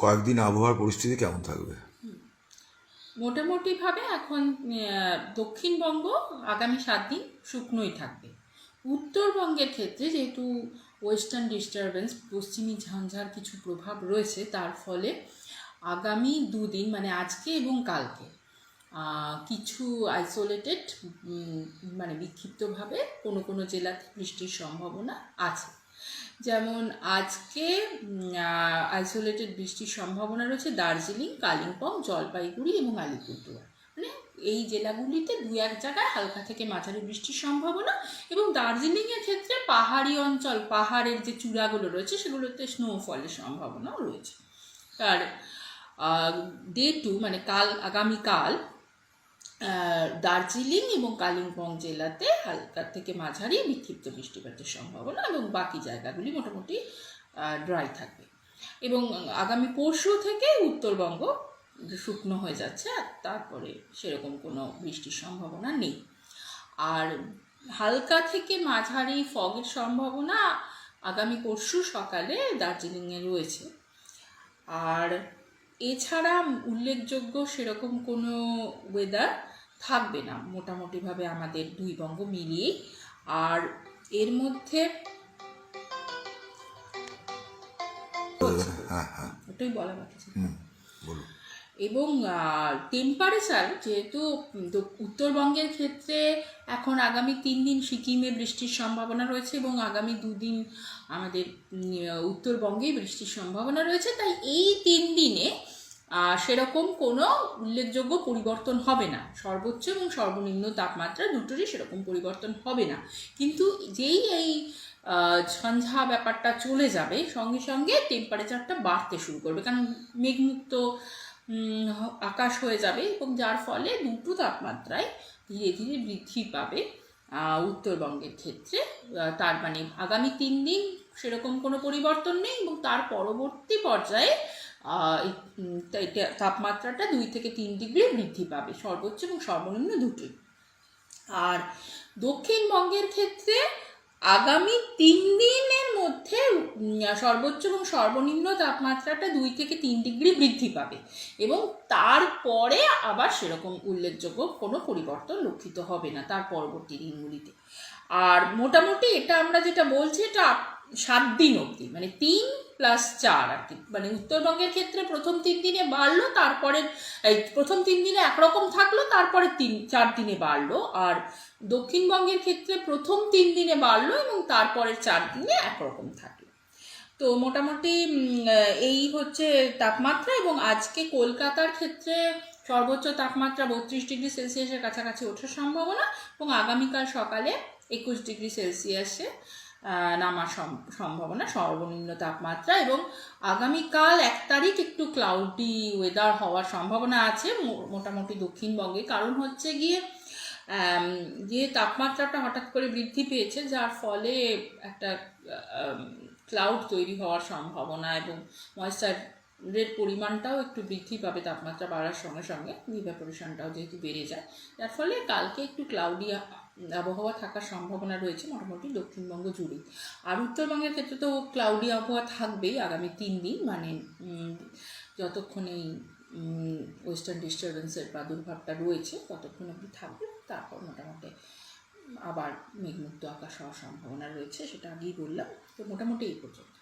কয়েকদিন আবহাওয়ার পরিস্থিতি কেমন থাকবে? মোটামুটিভাবে এখন দক্ষিণবঙ্গ আগামী 7 দিন শুকনোই থাকবে। উত্তরবঙ্গের ক্ষেত্রে যেহেতু ওয়েস্টার্ন ডিস্টারবেন্স, পশ্চিমী ঝঞ্ঝার কিছু প্রভাব রয়েছে, তার ফলে আগামী 2 দিন মানে আজকে এবং কালকে কিছু আইসোলেটেড মানে বিক্ষিপ্তভাবে কোনো কোনো জেলাতে বৃষ্টির সম্ভাবনা আছে। যেমন আজকে আইসোলেটেড বৃষ্টির সম্ভাবনা রয়েছে দার্জিলিং, কালিম্পং, জলপাইগুড়ি এবং আলিপুরদুয়ার। মানে এই জেলাগুলিতে 2-1 জায়গায় হালকা থেকে মাঝারি বৃষ্টির সম্ভাবনা, এবং দার্জিলিংয়ের ক্ষেত্রে পাহাড়ি অঞ্চল, পাহাড়ের যে চূড়াগুলো রয়েছে সেগুলোতে স্নোফলের সম্ভাবনাও রয়েছে। আর ডে 2 মানে আগামীকাল দার্জিলিং এবং কালিম্পং জেলাতে হালকা থেকে মাঝারি বিক্ষিপ্ত বৃষ্টিপাতের সম্ভাবনা, এবং বাকি জায়গাগুলি মোটামুটি ড্রাই থাকবে। এবং আগামী পরশু থেকে উত্তরবঙ্গ শুকনো হয়ে যাচ্ছে, আর তারপরে সেরকম কোনো বৃষ্টির সম্ভাবনা নেই। আর হালকা থেকে মাঝারি ফগের সম্ভাবনা আগামী পরশু সকালে দার্জিলিংয়ে রয়েছে। আর এছাড়া উল্লেখযোগ্য সেরকম কোনো ওয়েদার থাকবে না মোটামুটিভাবে আমাদের 2 বঙ্গ মিলিয়েই। আর এর মধ্যে ওটাই বলা বাকি ছিল। এবং টেম্পারেচার যেহেতু উত্তরবঙ্গের ক্ষেত্রে এখন আগামী 3 দিন সিকিমে বৃষ্টির সম্ভাবনা রয়েছে, এবং আগামী 2 দিন আমাদের উত্তরবঙ্গেই বৃষ্টির সম্ভাবনা রয়েছে, তাই এই 3 দিনে সেরকম কোনো উল্লেখযোগ্য পরিবর্তন হবে না। সর্বোচ্চ এবং সর্বনিম্ন তাপমাত্রা দুটোরই সেরকম পরিবর্তন হবে না। কিন্তু যেই এই ঝঞ্ঝা ব্যাপারটা চলে যাবে, সঙ্গে সঙ্গে টেম্পারেচারটা বাড়তে শুরু করবে, কারণ মেঘমুক্ত আকাশ হয়ে যাবে, এবং যার ফলে দুটো তাপমাত্রায় ধীরে ধীরে বৃদ্ধি পাবে উত্তরবঙ্গের ক্ষেত্রে। তার মানে আগামী 3 দিন সেরকম কোনো পরিবর্তন নেই, এবং তার পরবর্তী পর্যায়ে তাপমাত্রাটা 2 থেকে 3 ডিগ্রি বৃদ্ধি পাবে, সর্বোচ্চ এবং সর্বনিম্ন দুটোই। আর দক্ষিণবঙ্গের ক্ষেত্রে আগামী 3 দিনের মধ্যে সর্বোচ্চ এবং সর্বনিম্ন তাপমাত্রাটা 2 থেকে 3 ডিগ্রি বৃদ্ধি পাবে, এবং তারপরে আবার সেরকম উল্লেখযোগ্য কোনো পরিবর্তন লক্ষিত হবে না তার পরবর্তী দিনগুলিতে। আর মোটামুটি এটা আমরা যেটা বলছি, এটা 7 দিন অবধি, মানে 3 + 4 আর কি। মানে উত্তরবঙ্গের ক্ষেত্রে প্রথম 3 দিনে বাড়লো, তারপরে প্রথম 3 দিনে একরকম থাকলো, তারপরে 4 দিনে বাড়লো। আর দক্ষিণবঙ্গের ক্ষেত্রে প্রথম 3 দিনে বাড়লো এবং তারপরে 4 দিনে একরকম থাকলো। তো মোটামুটি এই হচ্ছে তাপমাত্রা। এবং আজকে কলকাতার ক্ষেত্রে সর্বোচ্চ তাপমাত্রা 32 ডিগ্রি সেলসিয়াসের কাছাকাছি ওঠার সম্ভাবনা, এবং আগামীকাল সকালে 21 ডিগ্রি সেলসিয়াসে নামার সম্ভাবনা সর্বনিম্ন তাপমাত্রা। এবং আগামীকাল 1 তারিখ একটু ক্লাউডি ওয়েদার হওয়ার সম্ভাবনা আছে মোটামুটি দক্ষিণবঙ্গে। কারণ হচ্ছে গিয়ে যে তাপমাত্রাটা হঠাৎ করে বৃদ্ধি পেয়েছে, যার ফলে একটা ক্লাউড তৈরি হওয়ার সম্ভাবনা, এবং ময়েশ্চারের পরিমাণটাও একটু বৃদ্ধি পাবে তাপমাত্রা বাড়ার সঙ্গে সঙ্গে, ইভাপোরেশনটাও যেহেতু বেড়ে যায়, যার ফলে কালকে একটু ক্লাউডি আবহাওয়া থাকার সম্ভাবনা রয়েছে মোটামুটি দক্ষিণবঙ্গ জুড়ে। আর উত্তরবঙ্গের ক্ষেত্রে তো ক্লাউডি আবহাওয়া থাকবেই আগামী 3 দিন, মানে যতক্ষণ এই ওয়েস্টার্ন ডিস্টারবেন্সের প্রাদুর্ভাবটা রয়েছে ততক্ষণ অবধি থাকবে। তারপর মোটামুটি আবার মেঘমুক্ত আকাশ হওয়ার সম্ভাবনা রয়েছে, সেটা আগেই বললাম। তো মোটামুটি এই পর্যন্ত।